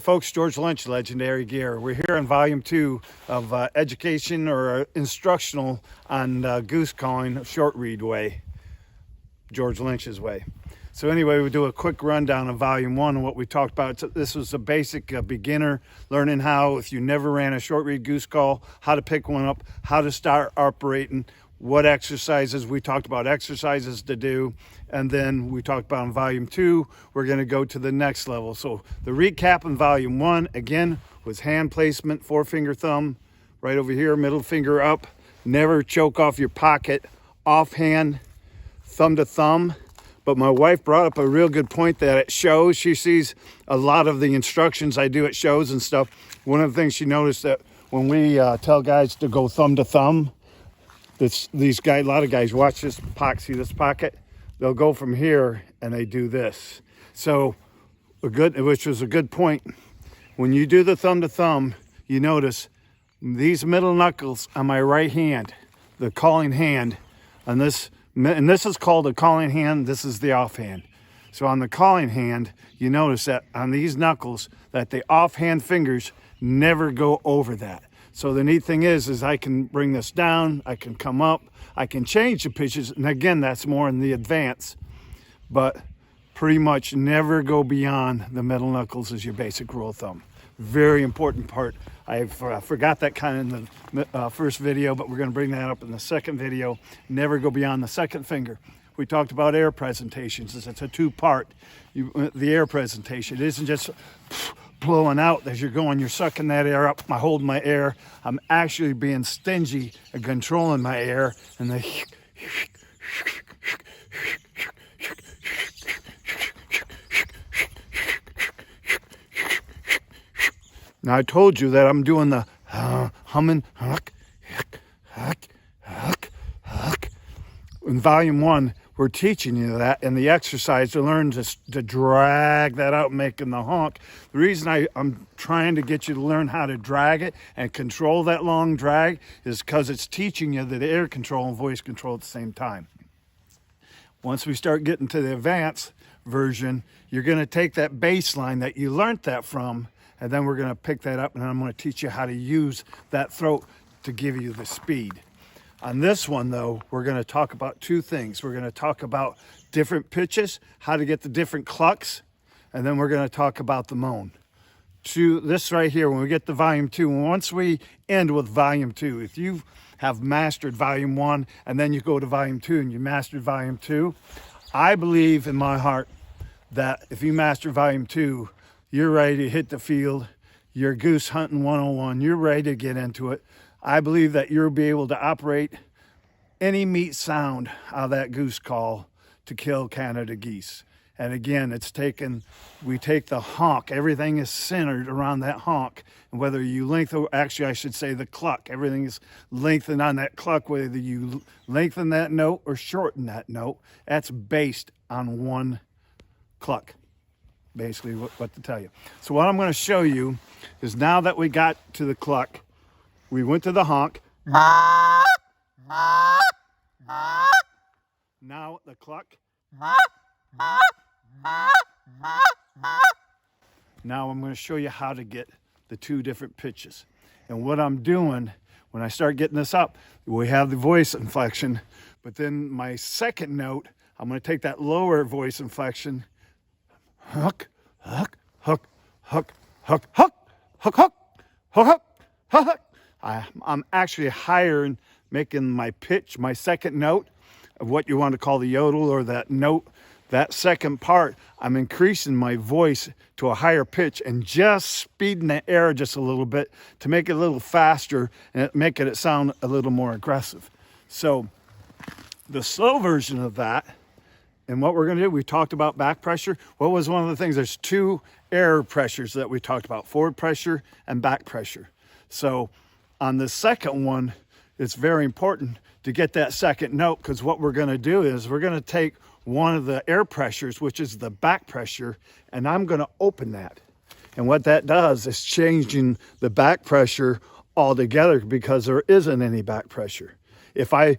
Folks, George Lynch, Legendary Gear. We're here on volume 2 of education or instructional on goose calling, short reed way, George Lynch's way. So anyway, we'll do a quick rundown of volume 1 and what we talked about. This was a basic beginner learning how, if you never ran a short reed goose call, how to pick one up, how to start operating, what exercises. We talked about exercises to do, and then we talked about in volume 2 we're going to go to the next level. So the recap in volume 1 again was hand placement, forefinger, thumb right over here, middle finger up, never choke off your pocket, offhand, thumb to thumb. But my wife brought up a real good point that at shows, she sees a lot of the instructions I do at shows and stuff. One of the things she noticed that when we tell guys to go thumb to thumb, these guys, a lot of guys, watch this pocket, see this pocket? They'll go from here and they do this. So, which was a good point. When you do the thumb to thumb, you notice these middle knuckles on my right hand, the calling hand, and this is called a calling hand, this is the offhand. So on the calling hand, you notice that on these knuckles, that the offhand fingers never go over that. So the neat thing is I can bring this down, I can come up, I can change the pitches, and again, that's more in the advance, but pretty much never go beyond the middle knuckles as your basic rule of thumb. Very important part. I forgot that kind of in the first video, but we're going to bring that up in the second video. Never go beyond the second finger. We talked about air presentations. It's a two-part. The air presentation, it isn't just blowing out as you're going. You're sucking that air up. I'm holding my air. I'm actually being stingy and controlling my air. And the now I told you that I'm doing the humming. In volume 1, we're teaching you that in the exercise to learn to drag that out, making the honk. The reason I'm trying to get you to learn how to drag it and control that long drag is because it's teaching you the air control and voice control at the same time. Once we start getting to the advanced version, you're going to take that baseline that you learned that from, and then we're going to pick that up, and I'm going to teach you how to use that throat to give you the speed. On this one, though, we're going to talk about two things. We're going to talk about different pitches, how to get the different clucks, and then we're going to talk about the moan. This right here, when we get to volume 2, once we end with volume 2, if you have mastered volume 1 and then you go to volume 2 and you mastered volume 2, I believe in my heart that if you master volume 2, you're ready to hit the field, you're goose hunting 101, you're ready to get into it. I believe that you'll be able to operate any meat sound out of that goose call to kill Canada geese. And again, we take the honk, everything is centered around that honk. And whether you lengthen, actually I should say the cluck, everything is lengthened on that cluck, whether you lengthen that note or shorten that note, that's based on one cluck. Basically what to tell you. So what I'm going to show you is now that we got to the cluck, we went to the honk. Now the cluck. Now I'm going to show you how to get the two different pitches. And what I'm doing, when I start getting this up, we have the voice inflection, but then my second note, I'm going to take that lower voice inflection, huck, huck, huck, huck, huck, huck, huck, huck, huck, huck, huck. I'm actually higher in making my pitch, my second note of what you want to call the yodel or that note, that second part, I'm increasing my voice to a higher pitch and just speeding the air just a little bit to make it a little faster and making it sound a little more aggressive. So the slow version of that, and what we're going to do, we talked about back pressure. What was one of the things? There's two air pressures that we talked about, forward pressure and back pressure. So on the second one, it's very important to get that second note, because what we're going to do is we're going to take one of the air pressures, which is the back pressure, and I'm going to open that. And what that does is changing the back pressure altogether because there isn't any back pressure. If I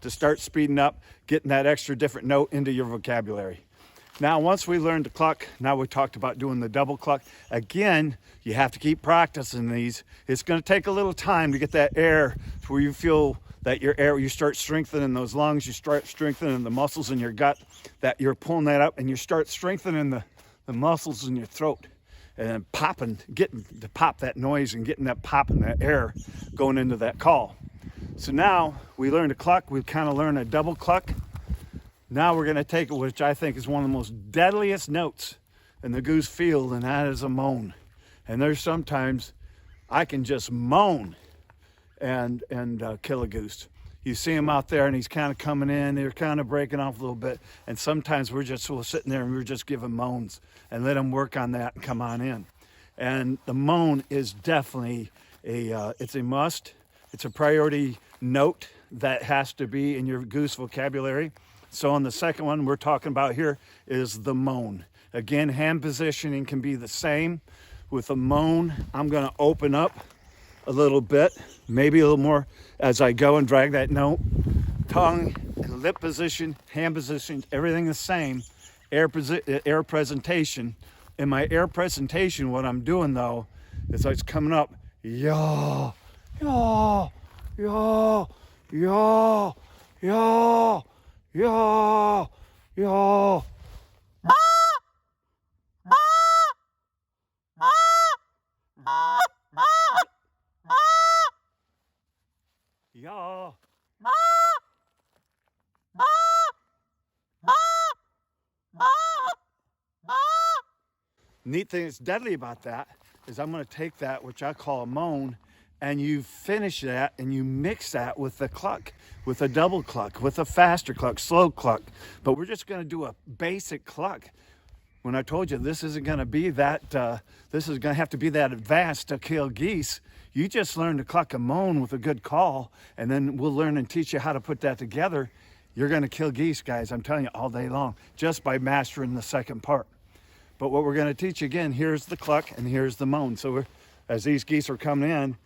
to start speeding up, getting that extra different note into your vocabulary. Now, once we learned to cluck, now we talked about doing the double cluck. Again, you have to keep practicing these. It's going to take a little time to get that air to where you feel that your air, you start strengthening those lungs, you start strengthening the muscles in your gut, that you're pulling that up, and you start strengthening the muscles in your throat. And then popping, getting to pop that noise and getting that pop in that air going into that call. So now we learned a cluck, we kind of learned a double cluck. Now we're going to take it, which I think is one of the most deadliest notes in the goose field, and that is a moan. And there's sometimes I can just moan and kill a goose. You see him out there and he's kind of coming in, they're kind of breaking off a little bit, and sometimes we're sitting there and we're just giving moans and let him work on that and come on in. And the moan is definitely it's a must. It's a priority note that has to be in your goose vocabulary. So on the second one we're talking about here is the moan. Again, hand positioning can be the same. With a moan, I'm going to open up a little bit, maybe a little more as I go and drag that note. Tongue and lip position, hand position, everything the same. Air presentation. In my air presentation, what I'm doing though is it's coming up, yaw, yaw, yaw, yaw, yaw, yaw, yaw. Yaw. Neat thing that's deadly about that is I'm going to take that, which I call a moan, and you finish that and you mix that with the cluck, with a double cluck, with a faster cluck, slow cluck. But we're just going to do a basic cluck. When I told you this isn't going to be that, this is going to have to be that advanced to kill geese. You just learn to cluck a moan with a good call, and then we'll learn and teach you how to put that together. You're going to kill geese, guys, I'm telling you, all day long, just by mastering the second part. But what we're going to teach again, here's the cluck and here's the moan. So as these geese are coming in,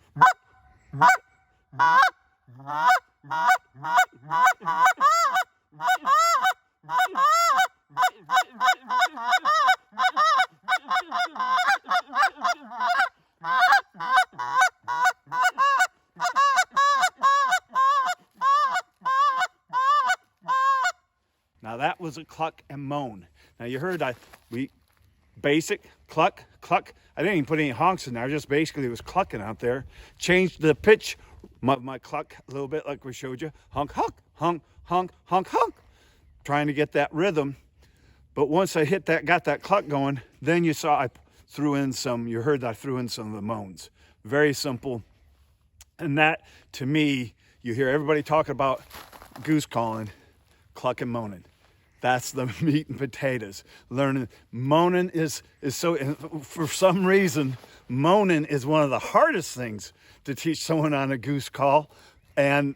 now that was a cluck and moan. Now you heard basic cluck, cluck. I didn't even put any honks in there. Just basically it was clucking out there. Changed the pitch my cluck a little bit like we showed you. Honk, honk, honk, honk, honk, honk. Trying to get that rhythm. But once I hit that, got that cluck going, then you saw I threw in some, you heard that I threw in some of the moans. Very simple. And that, to me, you hear everybody talking about goose calling, cluck and moaning. That's the meat and potatoes. Learning, moaning is so, for some reason, moaning is one of the hardest things to teach someone on a goose call. And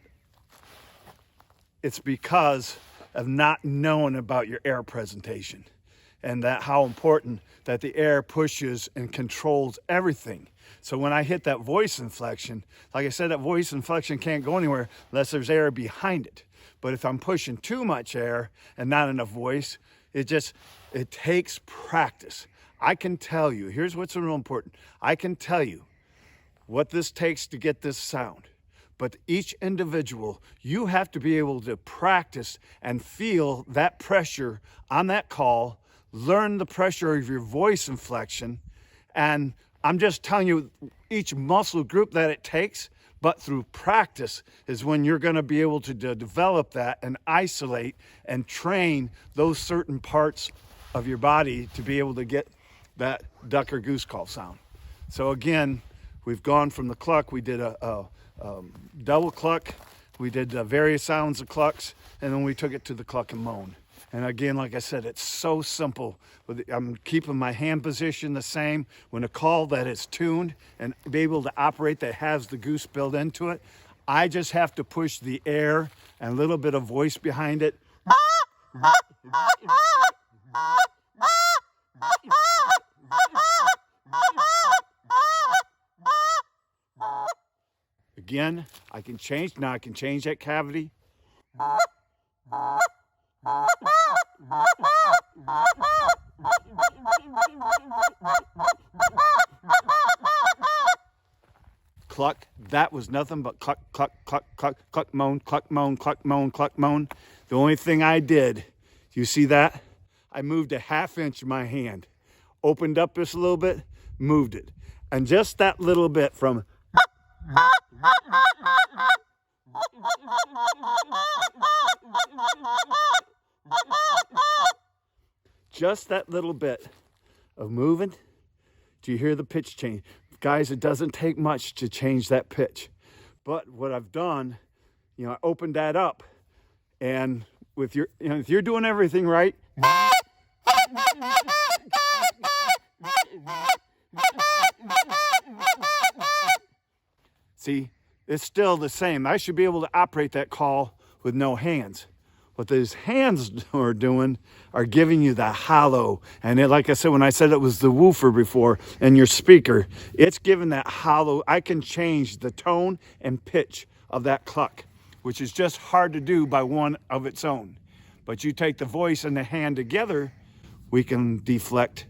it's because of not knowing about your air presentation and that how important that the air pushes and controls everything. So when I hit that voice inflection, like I said, that voice inflection can't go anywhere unless there's air behind it. But if I'm pushing too much air and not enough voice, it takes practice. I can tell you, here's what's real important. I can tell you what this takes to get this sound. But each individual, you have to be able to practice and feel that pressure on that call, learn the pressure of your voice inflection. And I'm just telling you each muscle group that it takes, but through practice is when you're going to be able to develop that and isolate and train those certain parts of your body to be able to get that duck or goose call sound. So again, we've gone from the cluck, we did a double cluck, we did various sounds of clucks, and then we took it to the cluck and moan. And again, like I said, it's so simple. I'm keeping my hand position the same. When a call that is tuned and be able to operate that has the goose built into it, I just have to push the air and a little bit of voice behind it. Again, I can change that cavity. Cluck, that was nothing but cluck, cluck, cluck, cluck, cluck, moan, cluck, moan, cluck, moan, cluck, moan. The only thing I did, you see that? I moved a 1/2 inch in my hand, opened up just a little bit, moved it. And just that little bit from just that little bit of moving. Do you hear the pitch change? Guys, it doesn't take much to change that pitch. But what I've done, I opened that up, and with your, if you're doing everything right, see, it's still the same. I should be able to operate that call with no hands. What those hands are doing are giving you the hollow. And like I said, when I said it was the woofer before and your speaker, it's giving that hollow. I can change the tone and pitch of that cluck, which is just hard to do by one of its own. But you take the voice and the hand together, we can deflect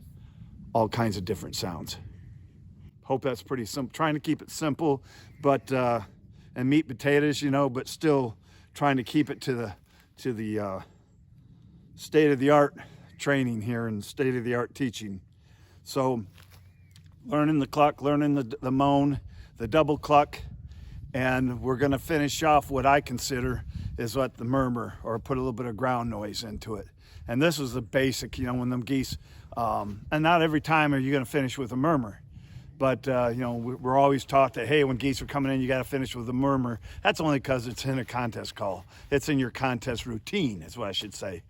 all kinds of different sounds. Hope that's pretty simple. Trying to keep it simple, but and meat potatoes, but still trying to keep it to the state-of-the-art training here and state-of-the-art teaching. So learning the cluck, learning the moan, the double cluck, and we're going to finish off what I consider is what the murmur, or put a little bit of ground noise into it. And this is the basic, when them geese, and not every time are you going to finish with a murmur. But, we're always taught that, hey, when geese are coming in, you got to finish with a murmur. That's only because it's in a contest call. It's in your contest routine, is what I should say.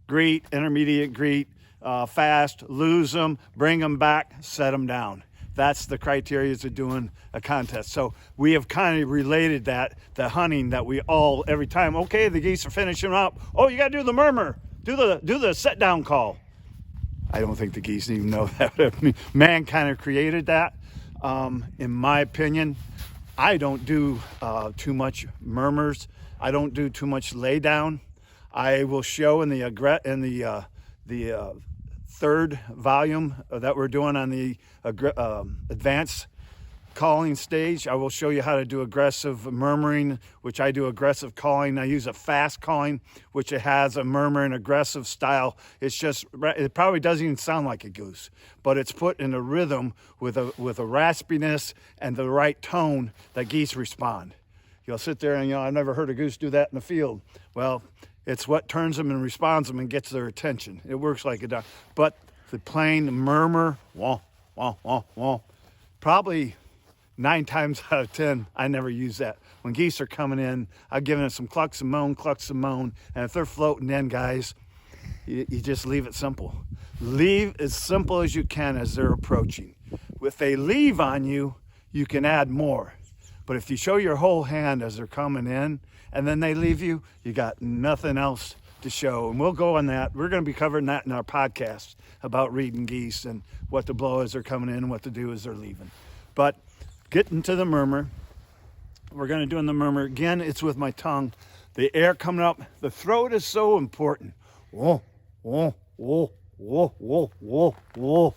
Greet, intermediate greet, fast, lose them, bring them back, set them down. That's the criteria to doing a contest. So we have kind of related that, the hunting that we all, every time, okay, the geese are finishing up. Oh, you got to do the murmur. Do the set down call. I don't think the geese even know that. Man kind of created that. In my opinion, I don't do too much murmurs. I don't do too much lay down. I will show in the third volume that we're doing on the advanced calling stage. I will show you how to do aggressive murmuring, which I do aggressive calling. I use a fast calling, which it has a murmur and aggressive style. It probably doesn't even sound like a goose, but it's put in a rhythm with a raspiness and the right tone that geese respond. You'll sit there and, I've never heard a goose do that in the field. Well, it's what turns them and responds them and gets their attention. It works like a dog. But the plain murmur, wah, wah, wah, wah, probably 9 times out of 10, I never use that. When geese are coming in, I've given them some clucks and moan, and if they're floating in, guys, you just leave it simple. Leave as simple as you can as they're approaching. If they leave on you, you can add more. But if you show your whole hand as they're coming in, and then they leave you, you got nothing else to show. And we'll go on that. We're going to be covering that in our podcast about reading geese and what to blow as they're coming in and what to do as they're leaving. But getting to the murmur, we're going to do in the murmur. Again, it's with my tongue. The air coming up. The throat is so important. Whoa, whoa, whoa, whoa, whoa, whoa, whoa.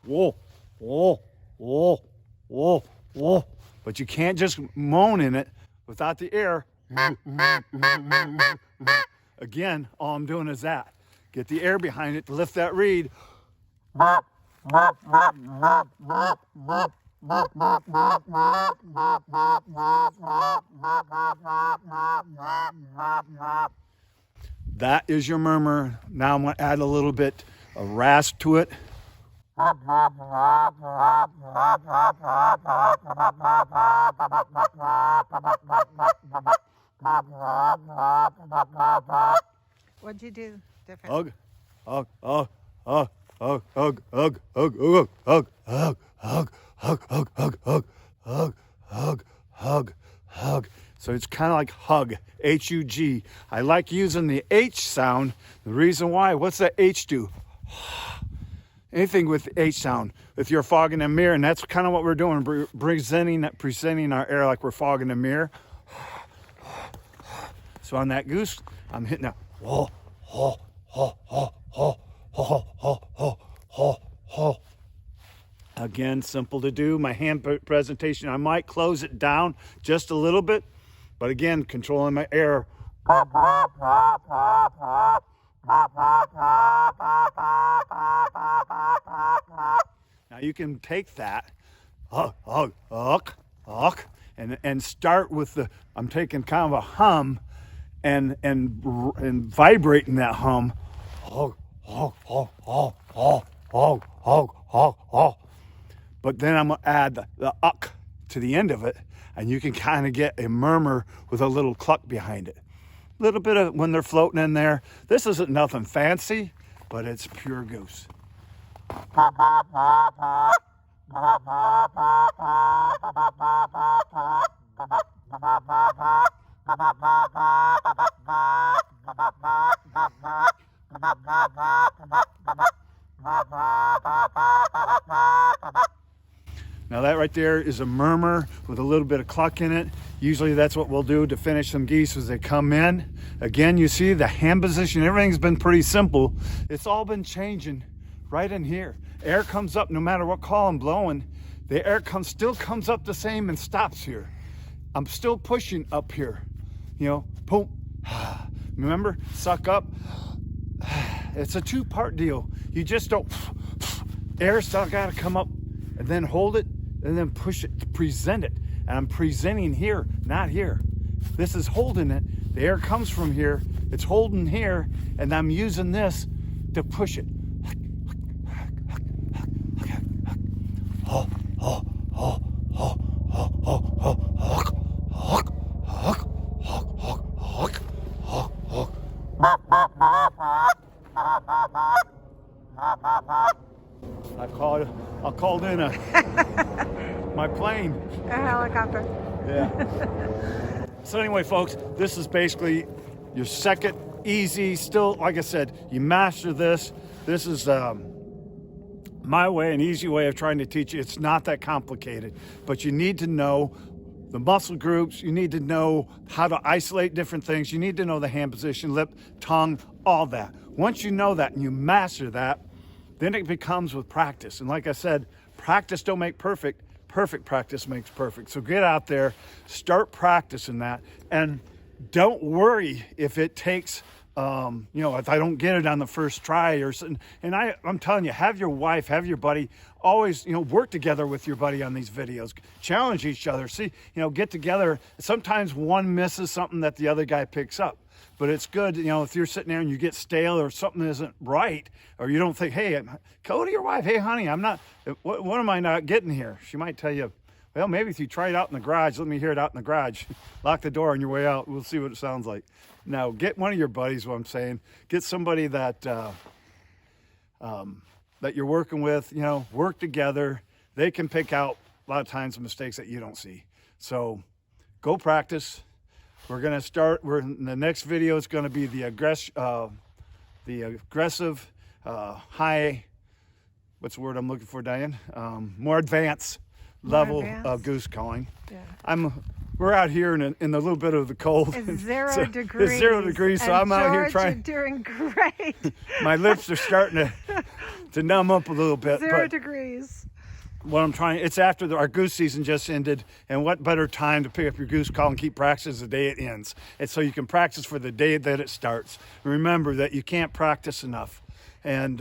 Whoa, whoa, whoa, whoa, whoa. But you can't just moan in it without the air. Again, all I'm doing is that. Get the air behind it to lift that reed. That is your murmur. Now I'm going to add a little bit of rasp to it. What'd you do different? Hug, hug, hug, hug, hug, hug, hug, hug, hug, hug, hug, hug, hug, hug, hug, hug, hug, hug, hug. So it's kind of like hug, H-U-G. I like using the H sound. The reason why, what's that H do? anything with the H sound. If you're fogging a mirror, and that's kind of what we're doing, presenting our air like we're fogging a mirror. So on that goose, I'm hitting that. Ho, ho, ho, ho, ho, ho, ho, ho, ho, ho. Again, simple to do. My hand presentation, I might close it down just a little bit, but again, controlling my air. Now you can take that, and start with the, I'm taking kind of a hum and vibrating that hum. But then I'm gonna add the uck to the end of it, and you can kind of get a murmur with a little cluck behind it. A little bit of when they're floating in there. This isn't nothing fancy, but it's pure goose. Now that right there is a murmur with a little bit of cluck in it. Usually that's what we'll do to finish some geese as they come in. Again, you see the hand position, everything's been pretty simple. It's all been changing right in here. Air comes up no matter what call I'm blowing. The air still comes up the same and stops here. I'm still pushing up here. You know, boom. Remember, suck up. It's a two-part deal. You just don't, air still gotta come up and then hold it and then push it to present it. And I'm presenting here, not here. This is holding it. The air comes from here, it's holding here, and I'm using this to push it. I called in my plane. A helicopter. Yeah. So anyway, folks, this is basically your second easy. Still, like I said, you master this. This is my way, an easy way of trying to teach you. It's not that complicated, but you need to know the muscle groups. You need to know how to isolate different things. You need to know the hand position, lip, tongue, all that. Once you know that and you master that, then it becomes with practice. And like I said, practice don't make perfect. Perfect practice makes perfect. So get out there, start practicing that, and don't worry if it takes, if I don't get it on the first try or something. And I'm telling you, have your wife, have your buddy, always, work together with your buddy on these videos. Challenge each other. See, get together. Sometimes one misses something that the other guy picks up. But it's good, if you're sitting there and you get stale or something isn't right, or you don't think, hey, go to your wife, hey, honey, what am I not getting here? She might tell you, well, maybe if you try it out in the garage, let me hear it out in the garage. Lock the door on your way out. We'll see what it sounds like. Now, get one of your buddies, what I'm saying. Get somebody that that you're working with, work together. They can pick out a lot of times the mistakes that you don't see. So go practice. We're going to start, the next video is going to be the aggressive, high, what's the word I'm looking for, Diane? More advanced level of goose calling. Yeah. We're out here in a little bit of the cold. It's 0 degrees. It's 0 degrees, so I'm out here trying. You're doing great. My lips are starting to numb up a little bit. 0 degrees. What I'm trying, it's after our goose season just ended, and what better time to pick up your goose call and keep practice the day it ends. And so you can practice for the day that it starts. Remember that you can't practice enough. And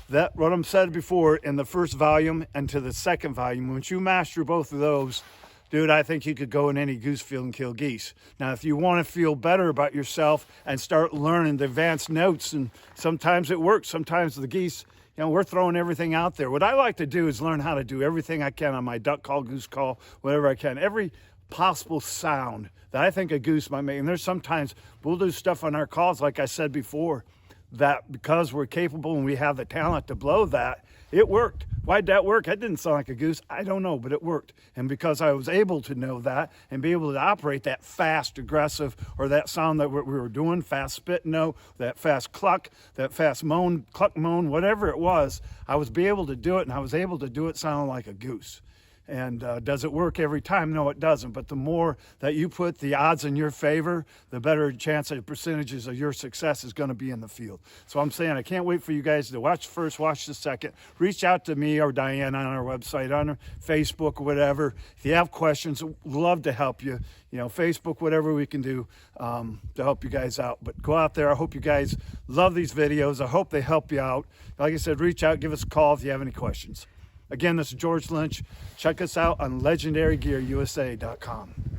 that what I'm said before in the first volume and to the second volume, once you master both of those, dude, I think you could go in any goose field and kill geese. Now, if you want to feel better about yourself and start learning the advanced notes, and sometimes it works, sometimes the geese, we're throwing everything out there. What I like to do is learn how to do everything I can on my duck call, goose call, whatever I can. Every possible sound that I think a goose might make. And there's sometimes we'll do stuff on our calls, like I said before, that because we're capable and we have the talent to blow that, it worked. Why'd that work? That didn't sound like a goose. I don't know, but it worked. And because I was able to know that and be able to operate that fast, aggressive, or that sound that we were doing, fast spit note, that fast cluck, that fast moan, cluck moan, whatever it was, I was able to do it, and I was able to do it sounding like a goose. And does it work every time? No, it doesn't. But the more that you put the odds in your favor, the better chance of percentages of your success is going to be in the field. So I'm saying I can't wait for you guys to watch the first, watch the second. Reach out to me or Diane on our website, on our Facebook, whatever. If you have questions, love to help you. You know, Facebook, whatever we can do to help you guys out. But go out there. I hope you guys love these videos. I hope they help you out. Like I said, reach out, give us a call if you have any questions. Again, this is George Lynch. Check us out on legendarygearusa.com.